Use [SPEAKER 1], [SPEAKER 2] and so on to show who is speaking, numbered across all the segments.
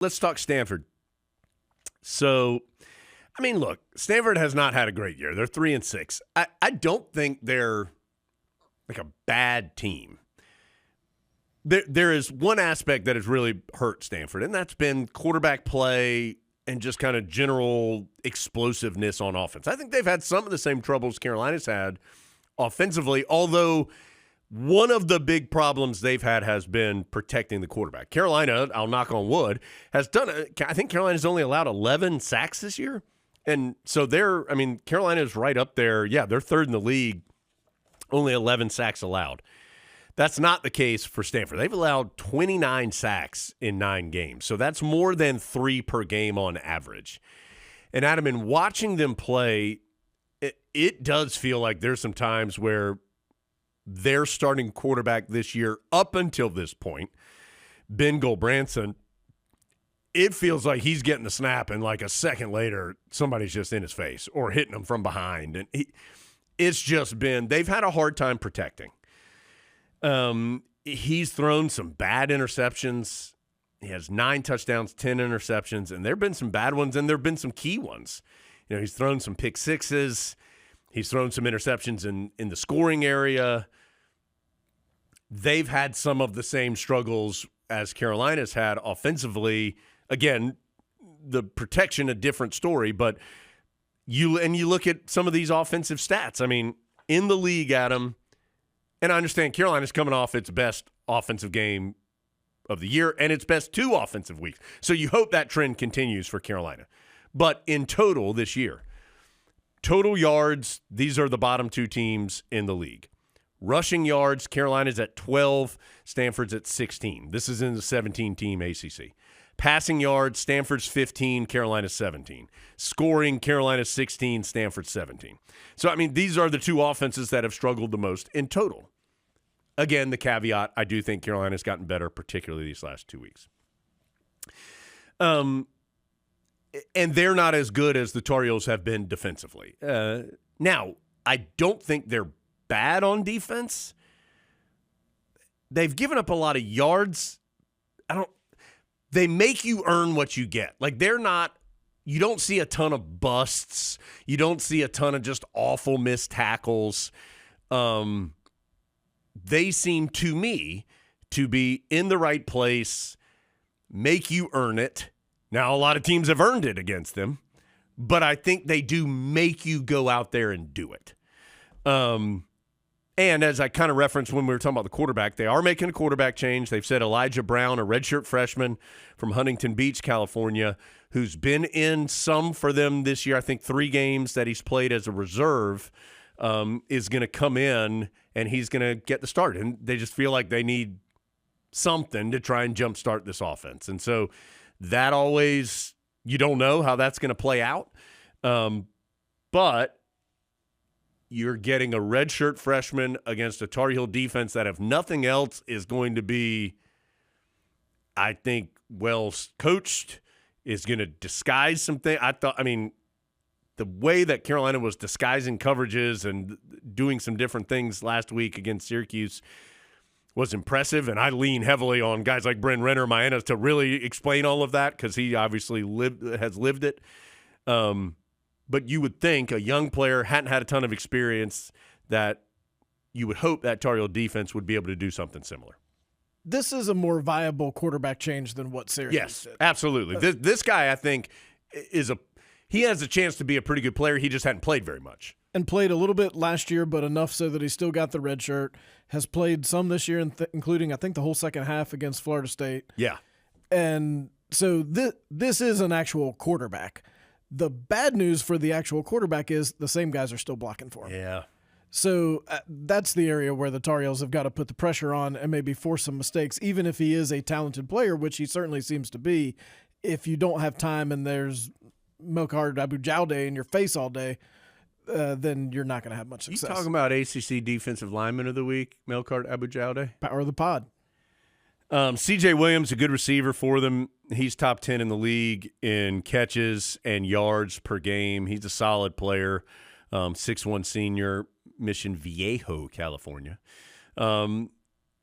[SPEAKER 1] let's talk Stanford. So, I mean, look, Stanford has not had a great year. They're 3-6. I don't think they're like a bad team. There is one aspect that has really hurt Stanford, and that's been quarterback play and just kind of general explosiveness on offense. I think they've had some of the same troubles Carolina's had offensively, although one of the big problems they've had has been protecting the quarterback. Carolina, I'll knock on wood, has done it. I think Carolina's only allowed 11 sacks this year. And so Carolina's right up there. Yeah, they're third in the league, only 11 sacks allowed. That's not the case for Stanford. They've allowed 29 sacks in 9 games. So that's more than 3 per game on average. And Adam, in watching them play, it does feel like there's some times where their starting quarterback this year, up until this point, Ben Gulbranson, it feels like he's getting the snap and like a second later, somebody's just in his face or hitting him from behind. And it's just been, they've had a hard time protecting. He's thrown some bad interceptions. He has 9 touchdowns, 10 interceptions, and there have been some bad ones, and there have been some key ones. You know, he's thrown some pick sixes. He's thrown some interceptions in the scoring area. They've had some of the same struggles as Carolina's had offensively. Again, the protection, a different story, but you look at some of these offensive stats. I mean, in the league, Adam, and I understand Carolina's coming off its best offensive game of the year and its best 2 offensive weeks. So you hope that trend continues for Carolina. But in total this year, total yards, these are the bottom 2 teams in the league. Rushing yards, Carolina's at 12, Stanford's at 16. This is in the 17-team ACC. Passing yards, Stanford's 15, Carolina's 17. Scoring, Carolina's 16, Stanford's 17. So, I mean, these are the 2 offenses that have struggled the most in total. Again, the caveat, I do think Carolina's gotten better, particularly these last 2 weeks. And they're not as good as the Tar Heels have been defensively. Now, I don't think they're bad on defense. They've given up a lot of yards. They make you earn what you get. Like, you don't see a ton of busts. You don't see a ton of just awful missed tackles. They seem to me to be in the right place, make you earn it. Now, a lot of teams have earned it against them, but I think they do make you go out there and do it. And as I kind of referenced when we were talking about the quarterback, they are making a quarterback change. They've said Elijah Brown, a redshirt freshman from Huntington Beach, California, who's been in some for them this year, I think 3 games that he's played as a reserve, is going to come in and he's going to get the start. And they just feel like they need something to try and jumpstart this offense. And so that always, you don't know how that's going to play out. But you're getting a redshirt freshman against a Tar Heel defense that, if nothing else, is going to be, I think, well coached, is going to disguise some things. The way that Carolina was disguising coverages and doing some different things last week against Syracuse was impressive, and I lean heavily on guys like Bryn Renner, Mayanas, to really explain all of that because he obviously has lived it. But you would think a young player, hadn't had a ton of experience, that you would hope that Tar Heel defense would be able to do something similar.
[SPEAKER 2] This is a more viable quarterback change than what Syracuse did.
[SPEAKER 1] Yes, absolutely. This guy, I think, he has a chance to be a pretty good player. He just hadn't played very much.
[SPEAKER 2] And played a little bit last year, but enough so that he still got the red shirt. Has played some this year, including, I think, the whole second half against Florida State.
[SPEAKER 1] Yeah.
[SPEAKER 2] And so this is an actual quarterback. The bad news for the actual quarterback is the same guys are still blocking for him.
[SPEAKER 1] Yeah.
[SPEAKER 2] So that's the area where the Tar Heels have got to put the pressure on and maybe force some mistakes, even if he is a talented player, which he certainly seems to be. If you don't have time and there's Melkart Abu-Jaude in your face all day, then you're not going to have much success.
[SPEAKER 1] You talking about ACC Defensive Lineman of the Week, Melkart Abu-Jaude?
[SPEAKER 2] Power of the pod.
[SPEAKER 1] C.J. Williams, a good receiver for them. He's top 10 in the league in catches and yards per game. He's a solid player, 6'1" senior, Mission Viejo, California.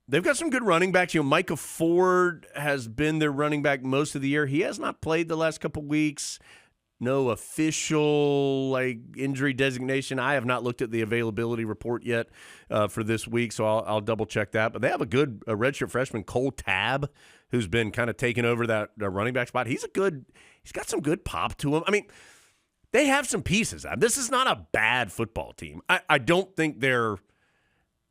[SPEAKER 1] They've got some good running backs. Micah Ford has been their running back most of the year. He has not played the last couple weeks. No official injury designation. I have not looked at the availability report yet for this week, so I'll double check that. But they have a good redshirt freshman, Cole Tabb, who's been kind of taking over that running back spot. He's got some good pop to him. I mean, they have some pieces. This is not a bad football team. I don't think they're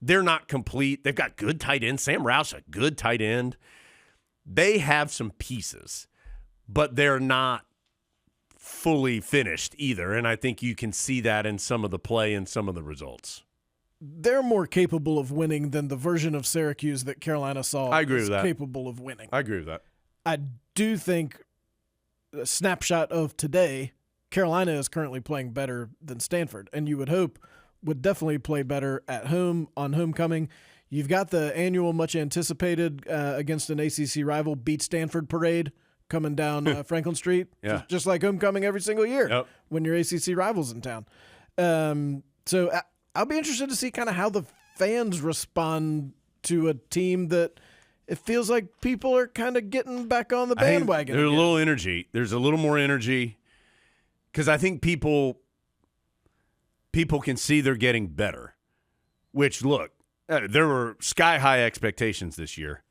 [SPEAKER 1] not complete. They've got good tight ends. Sam Roush, a good tight end. They have some pieces, but they're not fully finished either, and I think you can see that in some of the play and some of the results.
[SPEAKER 2] They're more capable of winning than the version of Syracuse that Carolina saw.
[SPEAKER 1] I agree with that.
[SPEAKER 2] Capable of winning.
[SPEAKER 1] I agree with that.
[SPEAKER 2] I do think a snapshot of today, Carolina is currently playing better than Stanford, and you would hope would definitely play better at home on homecoming. You've got the annual, much anticipated against an ACC rival beat Stanford parade coming down Franklin Street, just like homecoming every single year when your ACC rival's in town. So I'll be interested to see kind of how the fans respond to a team that it feels like people are kind of getting back on the bandwagon.
[SPEAKER 1] There's a little energy. There's a little more energy because I think people can see they're getting better, which, look, there were sky-high expectations this year.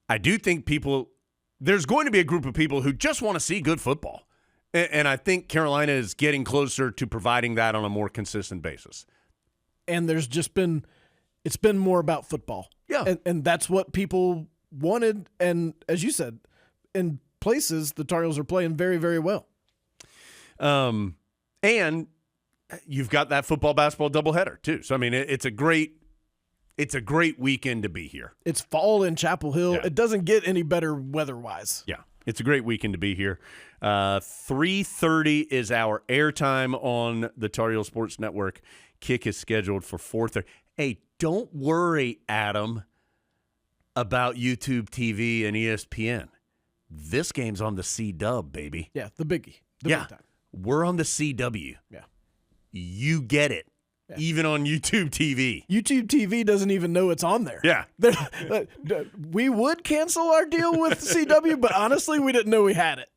[SPEAKER 1] I do think there's going to be a group of people who just want to see good football. And I think Carolina is getting closer to providing that on a more consistent basis.
[SPEAKER 2] And it's been more about football.
[SPEAKER 1] Yeah.
[SPEAKER 2] And that's what people wanted. And as you said, in places, the Tar Heels are playing very, very well.
[SPEAKER 1] And you've got that football-basketball doubleheader, too. So, I mean, it's a great weekend to be here.
[SPEAKER 2] It's fall in Chapel Hill.
[SPEAKER 1] Yeah.
[SPEAKER 2] It doesn't get any better weather-wise.
[SPEAKER 1] Yeah, it's a great weekend to be here. 3:30 is our airtime on the Tar Heel Sports Network. Kick is scheduled for 4:30. Hey, don't worry, Adam, about YouTube TV and ESPN. This game's on the C-Dub, baby.
[SPEAKER 2] Yeah, the biggie. The big time.
[SPEAKER 1] We're on the CW.
[SPEAKER 2] Yeah.
[SPEAKER 1] You get it. Yeah. Even on YouTube TV.
[SPEAKER 2] YouTube TV doesn't even know it's on there.
[SPEAKER 1] Yeah.
[SPEAKER 2] We would cancel our deal with CW, but honestly, we didn't know we had it.